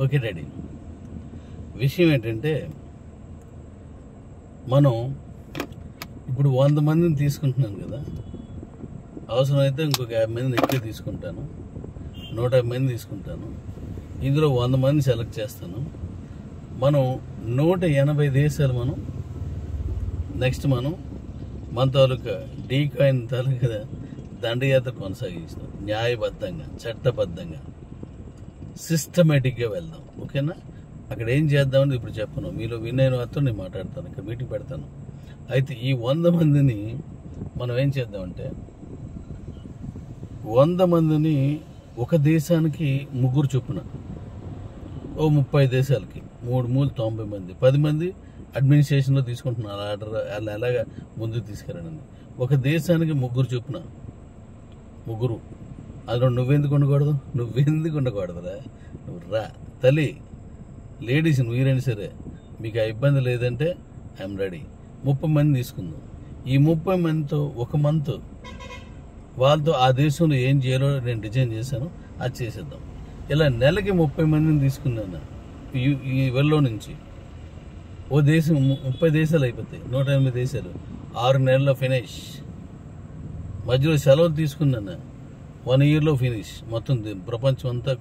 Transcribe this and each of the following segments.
Okay daddy. విషయం ఏంటంటే, మనం ఇప్పుడు 100 మందిని తీసుకుంటున్నాను కదా, అవసరమైతే ఇంకొక 50 మందిని ఎక్కువ తీసుకుంటాను, 150 మంది తీసుకుంటాను. ఇందులో 100 మంది సెలెక్ట్ చేస్తాను. మనం 180 దేశాలు మనం నెక్స్ట్ మన తాలూకా డీకాయిన్ తాలూకా దండయాత్ర కొనసాగించాం. న్యాయబద్ధంగా, చట్టబద్ధంగా, సిస్టమేటిక్గా వెళ్దాం. ఓకేనా? అక్కడ ఏం చేద్దామని ఇప్పుడు చెప్పను. మీలో వినైన వారితో నేను మాట్లాడతాను, ఇక్కడ మీటింగ్ పెడతాను. అయితే ఈ 100 మందిని మనం ఏం చేద్దామంటే, 100 మందిని ఒక దేశానికి 3 చొప్పున, 30 దేశాలకి 3 90 మంది, 10 మంది అడ్మినిస్ట్రేషన్లో తీసుకుంటున్నారు. ఆర్డర్ వాళ్ళు ఎలాగా ముందుకు తీసుకెళ్ళండి. ఒక దేశానికి 3 చొప్పున, 3. అందులో నువ్వెందుకు ఉండకూడదురా? నువ్వు రా తల్లి. లేడీస్ మీరైనా సరే, మీకు ఆ ఇబ్బంది లేదంటే ఐఎమ్ రెడీ. 30 మంది తీసుకుందాం. ఈ 30 మందితో ఒక మంత్ వాళ్ళతో ఆ దేశంలో ఏం చేయాలో నేను డిజైన్ చేశాను, అది చేసేద్దాం. ఇలా నెలకి 30 మందిని తీసుకున్నాను ఈ వెళ్ళలో నుంచి. ఓ దేశం 30 దేశాలు అయిపోతాయి, 180 దేశాలు, 6 నెలల్లో ఫినిష్. మధ్యలో సెలవులు తీసుకున్నాను, 1 ఇయర్లో ఫినిష్. మొత్తం ప్రపంచం అంతా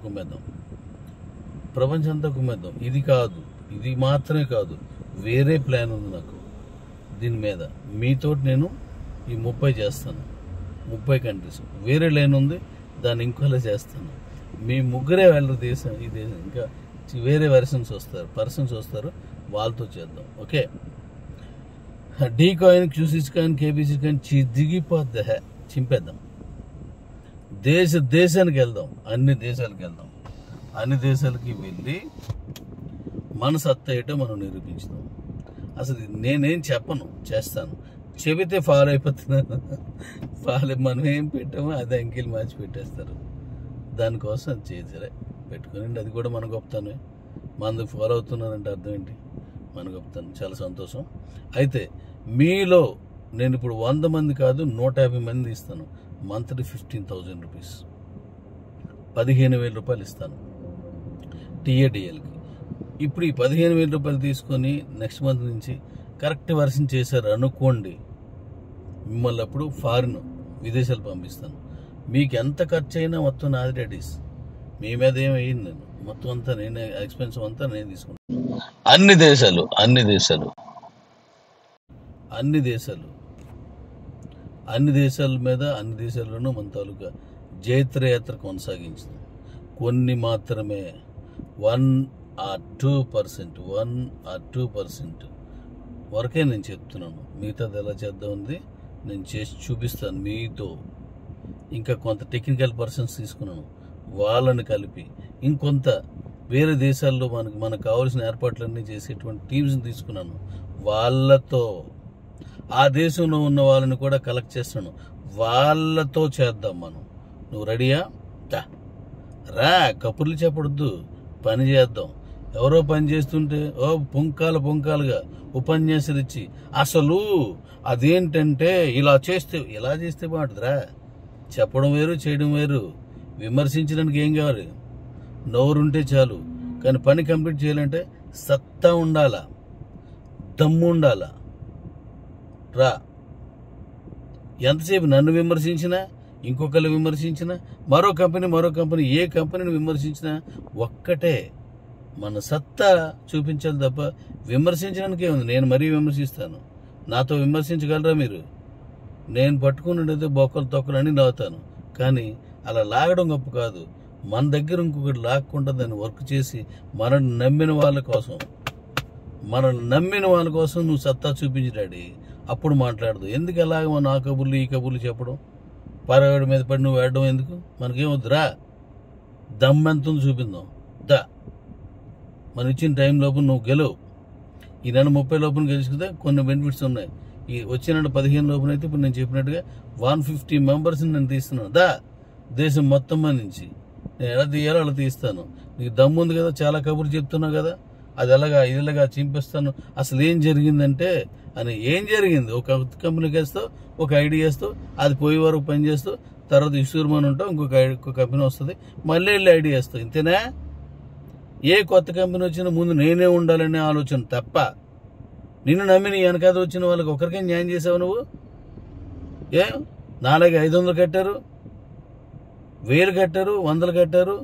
కుమ్మేద్దాం. ఇది కాదు, ఇది మాత్రమే కాదు, వేరే ప్లాన్ ఉంది నాకు దీని మీద. మీతోటి నేను ఈ 30 చేస్తాను, 30 కంట్రీస్. వేరే లైన్ ఉంది, దాన్ని ఇంకోలా చేస్తాను. మీ ముగ్గురే వెళ్ళరు దేశం, ఈ దేశం. ఇంకా వేరే పర్సన్స్ వస్తారు, వాళ్ళతో చేద్దాం. ఓకే? డీ కాయిన్, క్యూసిస్ కాయిన్, కేబీసీ కాయిన్ దిగిపోద్ది, చింపేద్దాం. దేశానికి వెళ్దాం, అన్ని దేశాలకు వెళ్దాం. అన్ని దేశాలకి వెళ్ళి మన సత్తా ఏంటో మనం నిరూపించుదాం. అసలు నేనేం చెప్పను, చేస్తాను. చెబితే ఫాలో అయిపోతున్నాను. మనం ఏం పెట్టామో అది అంకెలు మార్చి పెట్టేస్తారు. దానికోసం అది చేసారే పెట్టుకుని, అది కూడా మన గొప్పతనమే. మనది ఫాలో అవుతున్నారంటే అర్థం ఏంటి? మన గొప్పతనం. చాలా సంతోషం. అయితే మీలో నేను ఇప్పుడు 100 మంది కాదు, 150 మంది ఇస్తాను. మంత్లీ 15,000 రూపీస్, 15,000 రూపాయలు ఇస్తాను టీఏడిఎల్కి. ఇప్పుడు ఈ 15,000 రూపాయలు తీసుకొని నెక్స్ట్ మంత్ నుంచి కరెక్ట్ వర్షన్ చేశారు అనుకోండి, మిమ్మల్ని అప్పుడు ఫారిన్ విదేశాలు పంపిస్తాను. మీకు ఎంత ఖర్చు అయినా మొత్తం నాది డాడీస్. మీ మీద ఏం వేయను నేను, మొత్తం అంతా నేనే, ఎక్స్పెన్సివ్ అంతా నేను తీసుకుంటాను. అన్ని దేశాల మీద, అన్ని దేశాల్లోనూ మన తాలూకా జైత్రయాత్ర కొనసాగించింది. కొన్ని మాత్రమే 1 or 2% వరకే నేను చెప్తున్నాను. మిగతాది ఎలా చేద్దామన్నది నేను చేసి చూపిస్తాను మీతో. ఇంకా కొంత టెక్నికల్ పర్సన్స్ తీసుకున్నాను, వాళ్ళని కలిపి ఇంకొంత వేరే దేశాల్లో మనకు కావాల్సిన ఏర్పాట్లన్నీ చేసేటువంటి టీమ్స్ని తీసుకున్నాను. వాళ్ళతో, ఆ దేశంలో ఉన్న వాళ్ళని కూడా కలెక్ట్ చేస్తున్నాను, వాళ్ళతో చేద్దాం మనం. నువ్వు రెడీయా? రా, కబుర్లు చెప్పడద్దు, పని చేద్దాం. ఎవరో పని చేస్తుంటే పుంకాలుగా ఉపన్యాసాలు ఇచ్చి, అసలు అదేంటంటే ఇలా చేస్తే బాగుంటుందిరా. చెప్పడం వేరు, చేయడం వేరు. విమర్శించడానికి ఏం కావాలి? నోరుంటే చాలు. కానీ పని కంప్లీట్ చేయాలంటే సత్తా ఉండాలా, దమ్ము ఉండాలా. రా. ఎంతసేపు నన్ను విమర్శించినా, ఇంకొకరు విమర్శించినా, మరో కంపెనీ, ఏ కంపెనీని విమర్శించినా ఒక్కటే, మన సత్తా చూపించాలి తప్ప విమర్శించడానికి ఏముంది? నేను మరీ విమర్శిస్తాను, నాతో విమర్శించగలరా మీరు? నేను పట్టుకున్నట్టయితే బొక్కలు అని నవ్వుతాను. కానీ అలా లాగడం గొప్ప కాదు. మన దగ్గర ఇంకొకటి లాక్కుండా దాన్ని వర్క్ చేసి మనల్ని నమ్మిన వాళ్ళ కోసం నువ్వు సత్తా చూపించడాడి. అప్పుడు మాట్లాడదు. ఎందుకు అలాగ మన ఆ కబుర్లు ఈ కబుర్లు చెప్పడం, పరవాడి మీద పడి నువ్వు వేయడం ఎందుకు? మనకేమొద్దురా, దమ్మెంతుంది చూపిందాం. మనం ఇచ్చిన టైం లోపల నువ్వు గెలవు. ఈ నెల 30 లోపల గెలుచుకుంటే కొన్ని బెనిఫిట్స్ ఉన్నాయి. ఈ వచ్చే నెల 15 లోపల అయితే ఇప్పుడు నేను చెప్పినట్టుగా 150 మెంబర్స్ని నేను తీస్తున్నాను. దేశం మొత్తం నుంచి నేను ఎలా తీయాలో అలా తీస్తాను. నీకు దమ్ము ఉంది కదా, చాలా కబుర్లు చెప్తున్నావు కదా, అది ఇలాగా చింపిస్తాను. అసలు ఏం జరిగిందంటే ఏం జరిగింది? ఒక కంపెనీకి వేస్తావు, ఒక ఐడియా వేస్తావు, అది పోయే వరకు పని చేస్తావు, తర్వాత ఇష్యూర్మని ఉంటావు, ఇంకొక కంపెనీ వస్తుంది, మళ్ళీ వెళ్ళి ఐడియా వేస్తావు. ఇంతేనా? ఏ కొత్త కంపెనీ వచ్చినా ముందు నేనే ఉండాలనే ఆలోచన తప్ప నిన్ను నమ్మి నీ వెనకాల వచ్చిన వాళ్ళకి ఒకరికే న్యాయం చేసావు నువ్వు. 500 కట్టారు, 1000 కట్టారు, 100 కట్టారు,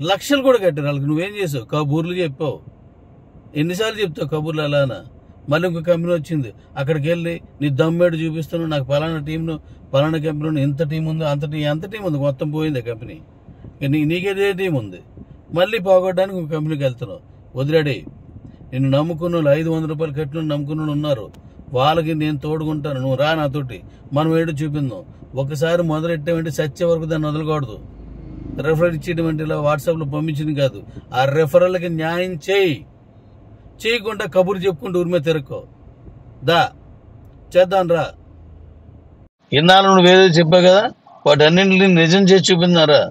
లక్షలు కూడా కట్టారు. వాళ్ళకి నువ్వేం చేసావు? కబూర్లు చెప్పావు. ఎన్నిసార్లు చెప్తావు కబూర్లు అలానా? మళ్ళీ ఇంకో కంపెనీ వచ్చింది, అక్కడికి వెళ్ళి నీ దమ్మేడు చూపిస్తున్నావు, నాకు పలానా టీంను పలానా కంపెనీలో ఇంత టీం ఉంది, అంత టీం ఉంది, మొత్తం పోయింది కంపెనీ. నీకేదే టీం ఉంది, మళ్ళీ పోగొట్టడానికి ఒక కంపెనీకి వెళ్తున్నావు. వదిలాడి, నిన్ను నమ్ముకున్న వాళ్ళు 500 రూపాయలు కట్టిన నమ్ముకున్న ఉన్నారు, వాళ్ళకి నేను తోడుకుంటాను, నువ్వు రా నాతోటి, మనం ఏడు చూపిందాం. ఒకసారి మొదలెట్టామంటే సచ్చే వరకు దాన్ని వదలకూడదు. రెఫరల్ ఇచ్చేయడం అంటే ఇలా వాట్సాప్లో పంపించింది కాదు. ఆ రెఫరల్కి న్యాయం చేయకుండా కబుర్లు చెప్పుకుంటూ ఊరి మీద తిరక్కో. చేద్దాం రా. ఇన్నాళ్ళు నువ్వేదో చెప్పావు కదా, వాటన్నింటిని నిజం చేసి చూపిందారా.